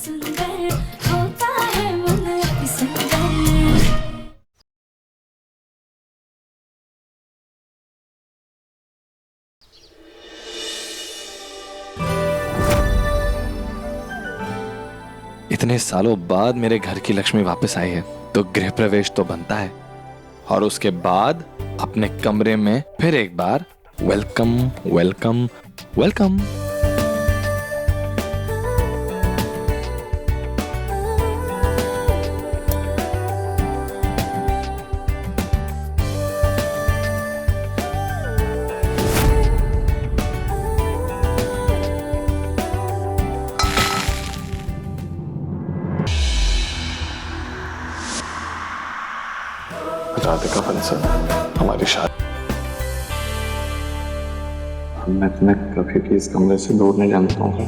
सुंदर होता है मन अति सुंदर। इतने सालों बाद मेरे घर की लक्ष्मी वापस आई है तो गृह प्रवेश तो बनता है, और उसके बाद अपने कमरे में फिर एक बार welcome welcome welcome. Radhika Bansal, हमारी शादी। मैं तुम्हें कभी भी इस कमरे से दूर नहीं जाना चाहूंगा।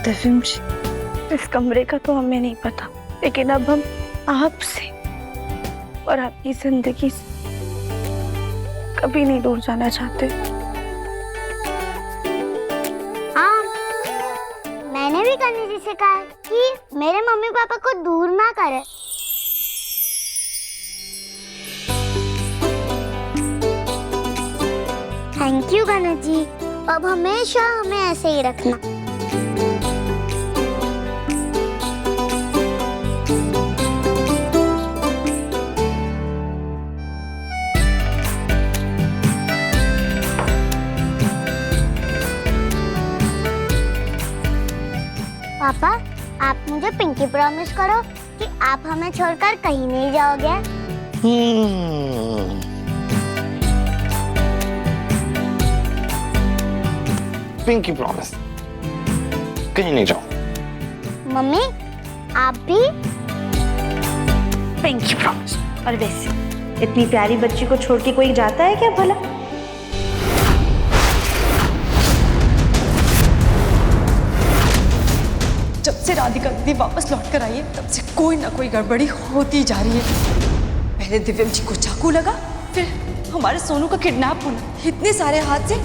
दिव्यम जी, इस कमरे का तो हमें नहीं पता, लेकिन अब हम आपसे और आपकी जिंदगी से कभी नहीं दूर जाना चाहते। हाँ, मैंने भी कन्या जी से कहा है कि मेरे मम्मी पापा को दूर ना करे। थैंक यू कन्या जी, अब हमेशा हमें ऐसे ही रखना। पापा, आप मुझे पिंकी प्रॉमिस करो कि आप हमें छोड़कर कहीं नहीं जाओगे। पिंकी प्रॉमिस, कहीं नहीं जाऊं। मम्मी, आप भी? Pinky promise. और वैसे इतनी प्यारी बच्ची को छोड़ के कोई जाता है क्या भला? जब से राधिका दीदी वापस लौट कर आई है तब से कोई ना कोई गड़बड़ी होती जा रही है। पहले दिव्यम जी को चाकू लगा, फिर हमारे सोनू का किडनैप होना। इतने सारे हादसे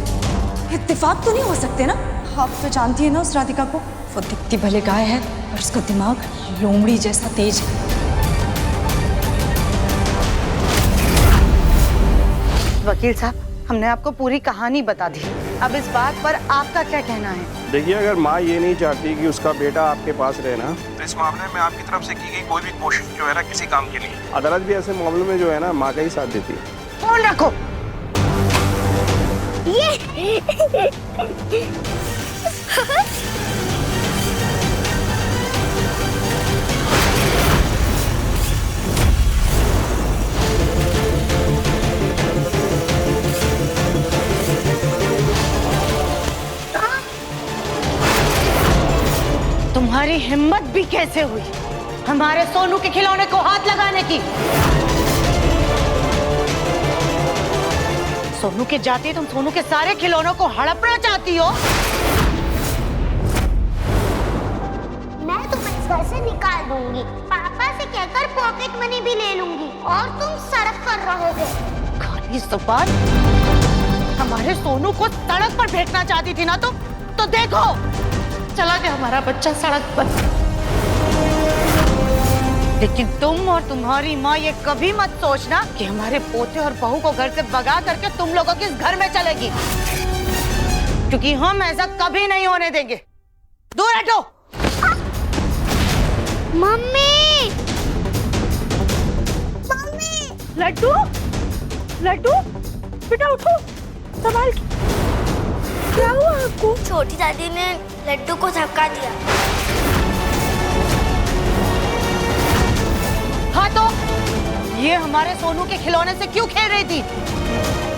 इत्तेफाक तो नहीं हो सकते ना। आप तो जानती है ना उस राधिका को, वो दिखती भले गाय है और उसका दिमाग लोमड़ी जैसा तेज है। वकील साहब, हमने आपको पूरी कहानी बता दी, अब इस बात पर आपका क्या कहना है? देखिए, अगर माँ ये नहीं चाहती कि उसका बेटा आपके पास रहे ना, तो इस मामले में आपकी तरफ से की गई कोई भी कोशिश जो है ना किसी काम के लिए, अदालत भी ऐसे मामलों में जो है ना माँ का ही साथ देती है। फोन रखो। तुम्हारी हिम्मत भी कैसे हुई हमारे सोनू के खिलौने को हाथ लगाने की? सोनू के जाते तुम सोनू के सारे खिलौनों को हड़पना चाहती हो। मैं तुम्हें इस घर से निकाल दूंगी, पापा से कहकर पॉकेट मनी भी ले लूंगी और तुम सड़क पर रहोगे। खाली जुबान। हमारे सोनू को सड़क पर फेंकना चाहती थी ना तो देखो चला गया हमारा बच्चा सड़क पर। लेकिन तुम और तुम्हारी माँ ये कभी मत सोचना कि हमारे पोते और बहू को घर से भगा करके तुम लोगों के इस घर में चलेगी, क्योंकि हम ऐसा कभी नहीं होने देंगे। दूर हटो। Mummy, mummy. लड्डू, लड्डू बेटा उठो, संभाल। क्या हुआ आपको? छोटी दादी ने लड्डू को धक्का दिया। हाँ तो ये हमारे सोनू के खिलौने से क्यों खेल रही थी?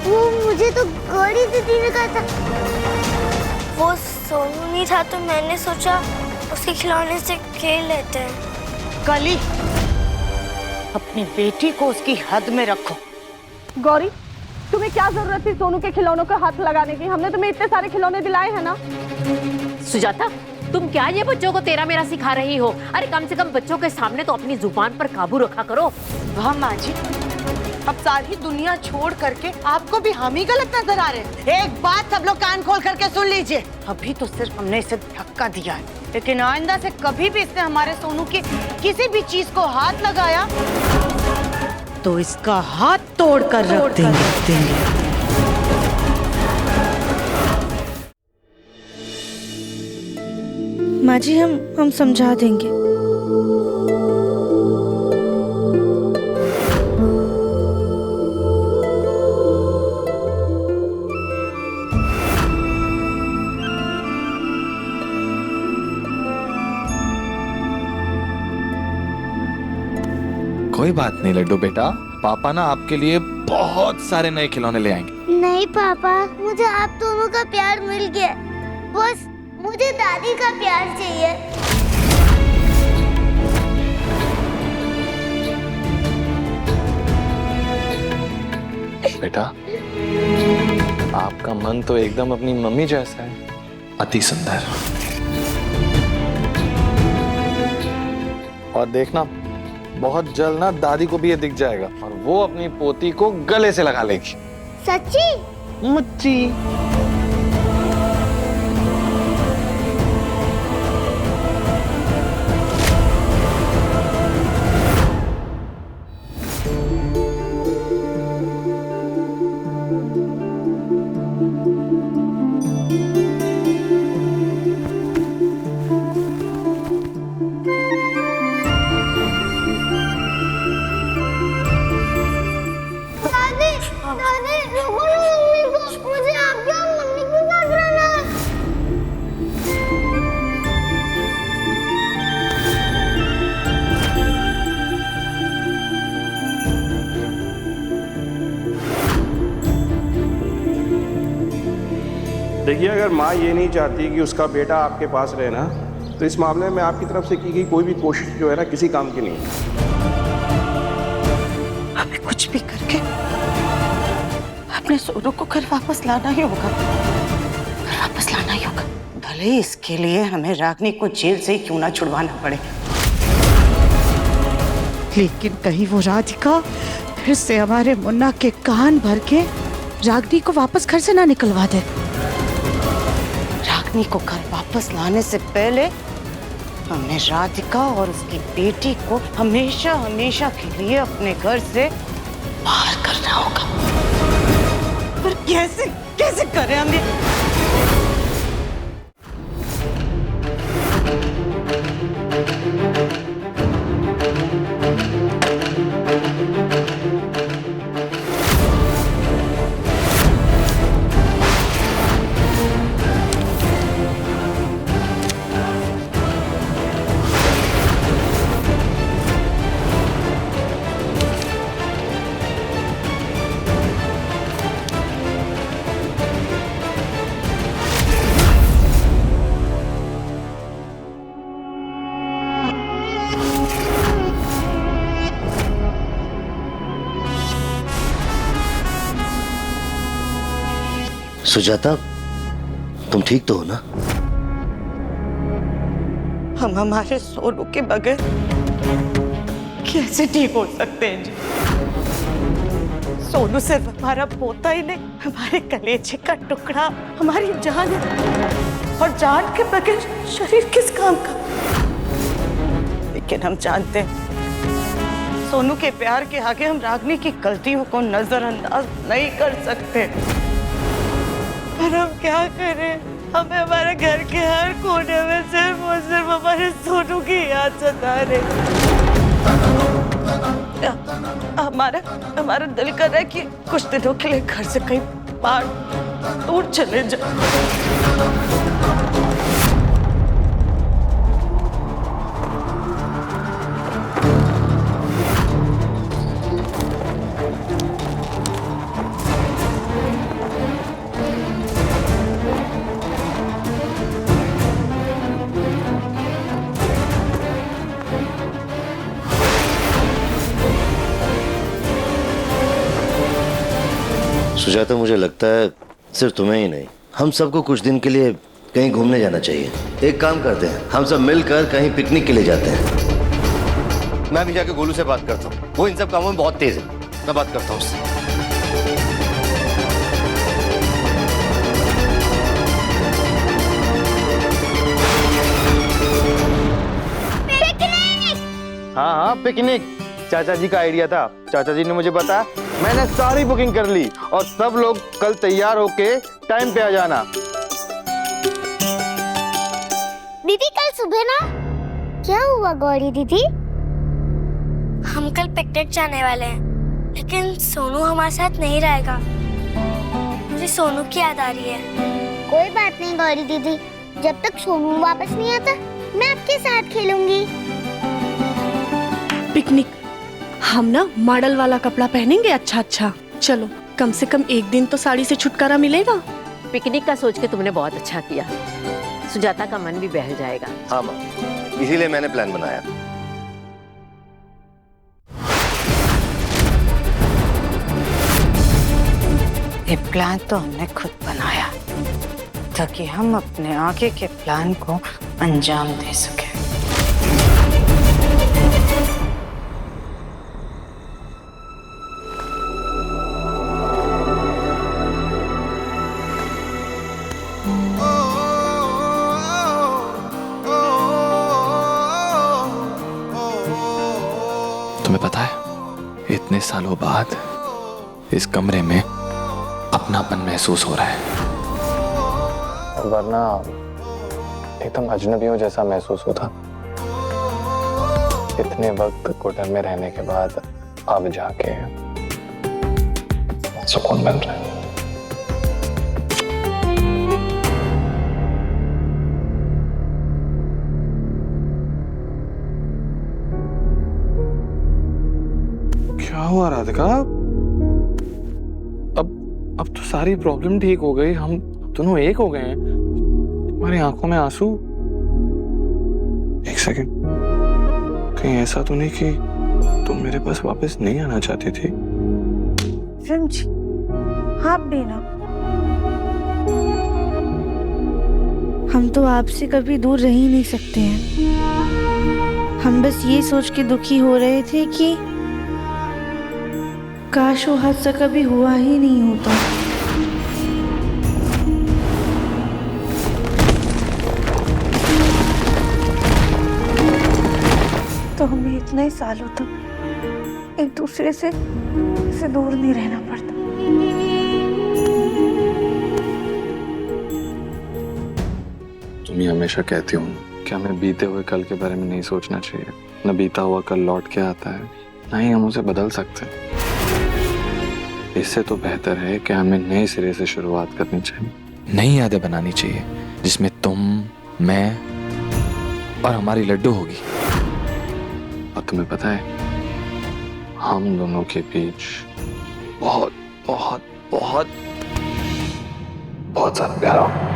वो मुझे तो गौरी दीदी ने कहा था। वो सोनू नहीं था तो मैंने सोचा उसके खिलौने से खेल लेते हैं। कली, अपनी बेटी को उसकी हद में रखो। गौरी, तुम्हें क्या जरूरत थी सोनू के खिलौनों को हाथ लगाने की? हमने तुम्हें इतने सारे खिलौने दिलाए हैं ना। सुजाता, तुम क्या ये बच्चों को तेरा मेरा सिखा रही हो? अरे कम से कम बच्चों के सामने तो अपनी जुबान पर काबू रखा करो। वाह माँ जी, अब सारी दुनिया छोड़ करके आपको भी हम ही गलत नजर आ रहे हैं। एक बात सब लोग कान खोल करके सुन लीजिए, अभी तो सिर्फ हमने इसे धक्का दिया है, लेकिन आइंदा से कभी भी इसने हमारे सोनू की किसी भी चीज को हाथ लगाया तो इसका हाथ तोड़ कर रख देंगे। माँ जी हम समझा देंगे। कोई बात नहीं लड्डू बेटा, पापा ना आपके लिए बहुत सारे नए खिलौने ले आएंगे। नहीं पापा, मुझे आप दोनों का प्यार मिल गया, बस मुझे दादी का प्यार चाहिए। बेटा, आपका मन तो एकदम अपनी मम्मी जैसा है, अति सुंदर। और देखना, बहुत जल्द ना दादी को भी ये दिख जाएगा और वो अपनी पोती को गले से लगा लेगी। सच्ची? मुच्ची। दादी, रोको ना मम्मी को, मुझे आपके और मम्मी के साथ रहना है। देखिए, अगर माँ ये नहीं चाहती कि उसका बेटा आपके पास रहे ना, तो इस मामले में आपकी तरफ से की गई कोई भी कोशिश जो है ना किसी काम की नहीं है। हमें कुछ भी करके अपने सोनू को घर वापस लाना ही होगा, घर वापस लाना ही होगा, भले इसके लिए हमें रागनी को जेल से ही क्यों ना छुड़वाना पड़े। लेकिन कहीं वो राधिका फिर से हमारे मुन्ना के कान भर के रागनी को वापस घर से ना निकलवा दे। रागनी को घर वापस लाने से पहले हमें राधिका और उसकी बेटी को हमेशा हमेशा के लिए अपने घर से बाहर करना होगा। पर कैसे कैसे करें हम ये? सुजाता, तुम ठीक तो हो ना? हम हमारे सोनू के बगैर कैसे ठीक हो सकते हैं जी? सोनू सिर्फ हमारा पोता ही नहीं, हमारे कलेजे का टुकड़ा, हमारी जान है, और जान के बगैर शरीर किस काम का? लेकिन हम जानते हैं सोनू के प्यार के आगे हम रागनी की गलतियों को नजरअंदाज नहीं कर सकते। पर हम क्या करें, हमें हमारे घर के हर कोने में सिर्फ और सिर्फ हमारे सोनू की याद सता रही। हमारा दिल कर रहा है कि कुछ दिनों के लिए घर से कहीं बाहर दूर चले जाओ। सुजाता, मुझे लगता है सिर्फ तुम्हें ही नहीं, हम सबको कुछ दिन के लिए कहीं घूमने जाना चाहिए। एक काम करते हैं, हम सब मिलकर कहीं पिकनिक के लिए जाते हैं। मैं भी जाके गोलू से बात करता हूँ, वो इन सब कामों में बहुत तेज है। मैं बात करता हूँ उससे। हाँ हाँ, पिकनिक चाचा जी का आइडिया था। चाचा जी ने मुझे बताया, मैंने सारी बुकिंग कर ली और सब लोग कल तैयार होके टाइम पे आ जाना। दीदी कल सुबह ना क्या हुआ गौरी दीदी? हम कल पिकनिक जाने वाले हैं, लेकिन सोनू हमारे साथ नहीं रहेगा। मुझे सोनू की याद आ रही है। कोई बात नहीं गौरी दीदी, जब तक सोनू वापस नहीं आता मैं आपके साथ खेलूंगी। पिकनिक, हम ना मॉडल वाला कपड़ा पहनेंगे। अच्छा, चलो कम से कम एक दिन तो साड़ी से छुटकारा मिलेगा। पिकनिक का सोच के तुमने बहुत अच्छा किया, सुजाता का मन भी बहल जाएगा। हाँ माँ, इसीलिए मैंने प्लान बनाया। ये प्लान तो हमने खुद बनाया ताकि हम अपने आगे के प्लान को अंजाम दे सके। तुम्हें पता है, इतने सालों बाद इस कमरे में अपनापन महसूस हो रहा है। वरना एकदम अजनबियों जैसा महसूस होता। इतने वक्त कोटर में रहने के बाद अब जाके सुकून मिल रहा है। क्या हुआ राधिका? अब तो सारी प्रॉब्लम ठीक हो गई, हम दोनों एक हो गए हैं। तुम्हारी आंखों में आंसू। एक सेकंड, कहीं ऐसा तो नहीं कि तुम मेरे पास वापस नहीं आना चाहती थी? समझी, आप भी ना। हम तो आपसे कभी दूर रह ही नहीं सकते हैं। हम बस ये सोच के दुखी हो रहे थे कि काश वो हादसा कभी हुआ ही नहीं होता। तो हमें इतने सालों तक एक दूसरे से दूर नहीं रहना पड़ता। तुम ही हमेशा कहती हो कि हमें बीते हुए कल के बारे में नहीं सोचना चाहिए। न बीता हुआ कल लौट के आता है, ना ही हम उसे बदल सकते। इससे तो बेहतर है कि हमें नए सिरे से शुरुआत करनी चाहिए। नई यादें बनानी चाहिए जिसमें तुम, मैं और हमारी लड्डू होगी। और तुम्हें पता है, हम दोनों के बीच बहुत बहुत बहुत बहुत सारा प्यार होगा।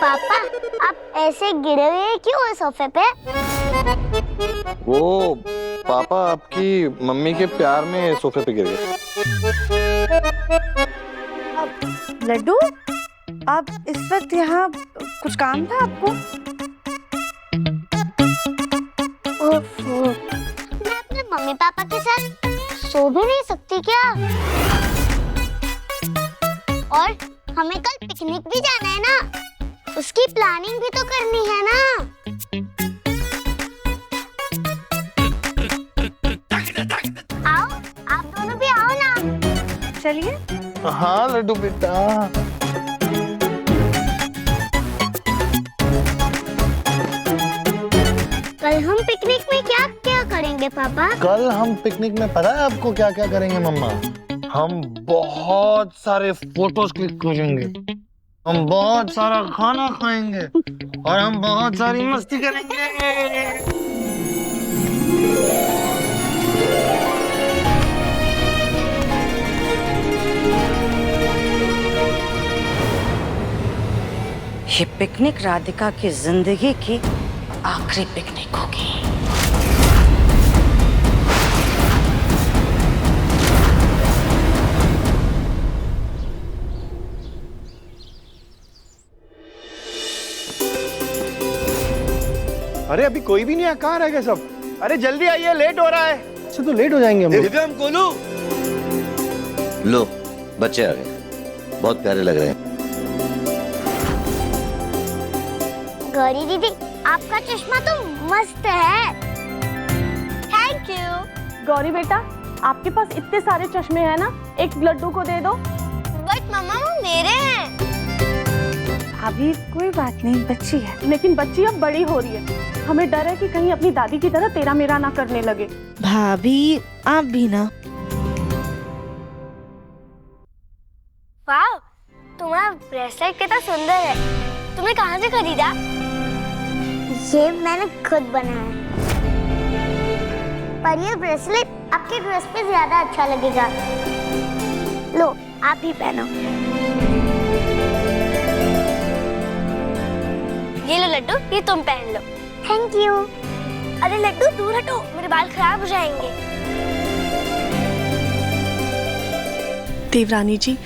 पापा, आप ऐसे गिरे हुए क्यों हो सोफे पे? वो पापा आपकी मम्मी के प्यार में सोफे पे गिर गए। लड्डू, आप इस वक्त यहाँ, कुछ काम था आपको? ओफो, मैं अपने मम्मी पापा के साथ सो भी नहीं सकती क्या? और हमें कल पिकनिक भी जाना है ना, उसकी प्लानिंग भी तो करनी है ना। आओ, आप दोनों भी आओ ना। चलिए। हाँ लड्डू बेटा। कल हम पिकनिक में क्या क्या करेंगे पापा? कल हम पिकनिक में पता है आपको क्या क्या करेंगे मम्मा? हम बहुत सारे फोटोज क्लिक करेंगे, हम बहुत सारा खाना खाएंगे और हम बहुत सारी मस्ती करेंगे। ये पिकनिक राधिका की जिंदगी की आखिरी पिकनिक होगी। अरे अभी कोई भी नहीं है, कहाँ रह गए सब? अरे जल्दी आइए, लेट हो रहा है। अच्छा तो लेट हो जाएंगे हम लोग। दिव्यम, गोलू, लो बच्चे आ गए, बहुत प्यारे लग रहे हैं। गौरी दीदी, आपका चश्मा तो मस्त है। Thank you. गौरी बेटा, आपके पास इतने सारे चश्मे हैं ना, एक लड्डू को दे दो। बट मम्मा वो मेरे हैं। अभी कोई बात नहीं, बच्ची है, लेकिन बच्ची अब बड़ी हो रही है। हमें डर है कि कहीं अपनी दादी की तरह तेरा मेरा ना करने लगे। भाभी आप भी ना। वाह, तुम्हारा ब्रेसलेट कितना सुंदर है। तुमने कहाँ से खरीदा? ये मैंने खुद बनाया। पर ये ब्रेसलेट आपके ड्रेस पे ज्यादा अच्छा लगेगा। लो, आप भी पहनो। ये लो लड्डू, ये तुम पहन लो। Thank you. अरे लड्डू दूर हटो, मेरे बाल खराब हो जाएंगे। देवरानी जी,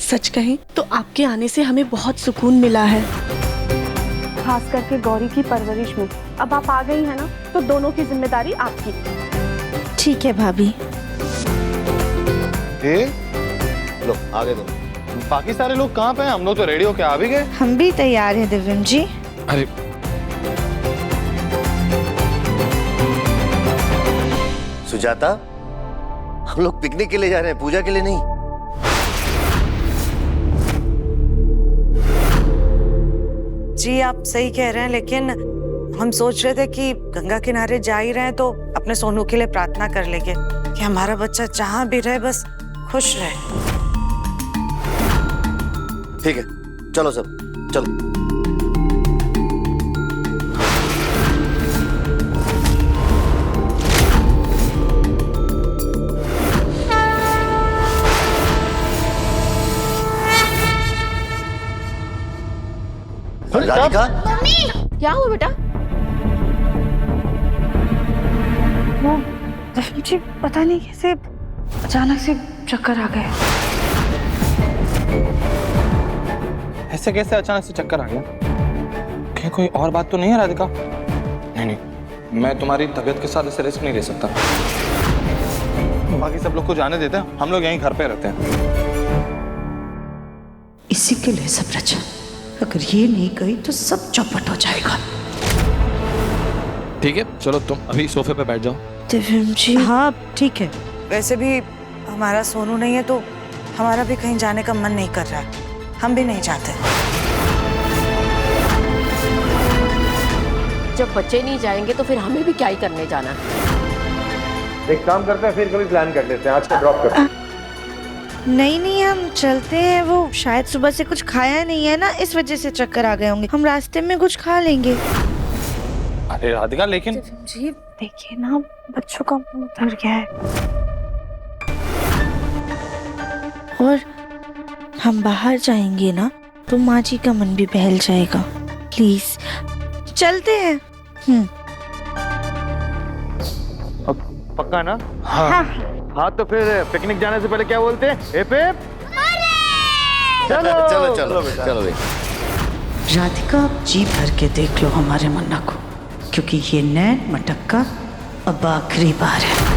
सच कहें तो आपके आने से हमें बहुत सुकून मिला है, खास करके गौरी की परवरिश में। अब आप आ गई हैं ना, तो दोनों की जिम्मेदारी आपकी। ठीक है भाभी। लो आगे दो। बाकी सारे लोग कहाँ पे हैं? हम लोग तो रेडी होके आ भी गए। हम भी तैयार हैं दिव्यम जी। अरे सुजाता, हम लोग पिकनिक के लिए जा रहे हैं, पूजा के लिए नहीं। जी आप सही कह रहे हैं, लेकिन हम सोच रहे थे कि गंगा किनारे जा ही रहे हैं तो अपने सोनू के लिए प्रार्थना कर लेंगे कि हमारा बच्चा जहाँ भी रहे बस खुश रहे। ठीक है, चलो सब, चलो। राधिका, क्या हुआ बेटा? वो जी पता नहीं कैसे अचानक से चक्कर आ गए। ऐसे कैसे अचानक से चक्कर आ गया? कहीं कोई और बात तो नहीं है राधिका? नहीं नहीं, मैं तुम्हारी तबीयत के साथ ऐसे रिस्क नहीं ले सकता। बाकी सब लोग को जाने देते हैं, हम लोग यहीं घर पे रहते हैं। इसी के लिए सब रचा, अगर ये नहीं गई तो सब चौपट हो जाएगा। ठीक है, चलो तुम अभी सोफे पे बैठ जाओ। दिव्यम जी। हाँ ठीक है, वैसे भी हमारा सोनू नहीं है तो हमारा भी कहीं जाने का मन नहीं कर रहा है, हम भी नहीं चाहते। जब बच्चे नहीं जाएंगे तो फिर हमें भी क्या ही करने जाना है। एक काम करते हैं, फिर कभी प्लान कर लेते हैं, आज का ड्रॉप करते हैं। नहीं नहीं, हम चलते हैं। वो शायद सुबह से कुछ खाया नहीं है ना, इस वजह से चक्कर आ गए होंगे। हम रास्ते में कुछ खा लेंगे। अरे राधिका, लेकिन जी देखिए ना, बच्चों का मुंह उतर गया है। और हम बाहर जाएंगे ना तो माँ जी का मन भी बहल जाएगा। प्लीज चलते हैं। पक्का ना? हाँ। हाँ तो फिर पिकनिक जाने से पहले क्या बोलते हैं? हिप हिप चलो चलो चलो चलो भाई। राधिका आप जी भर के देख लो हमारे मन्ना को, क्योंकि ये नैन मटक का अब आखिरी बार है।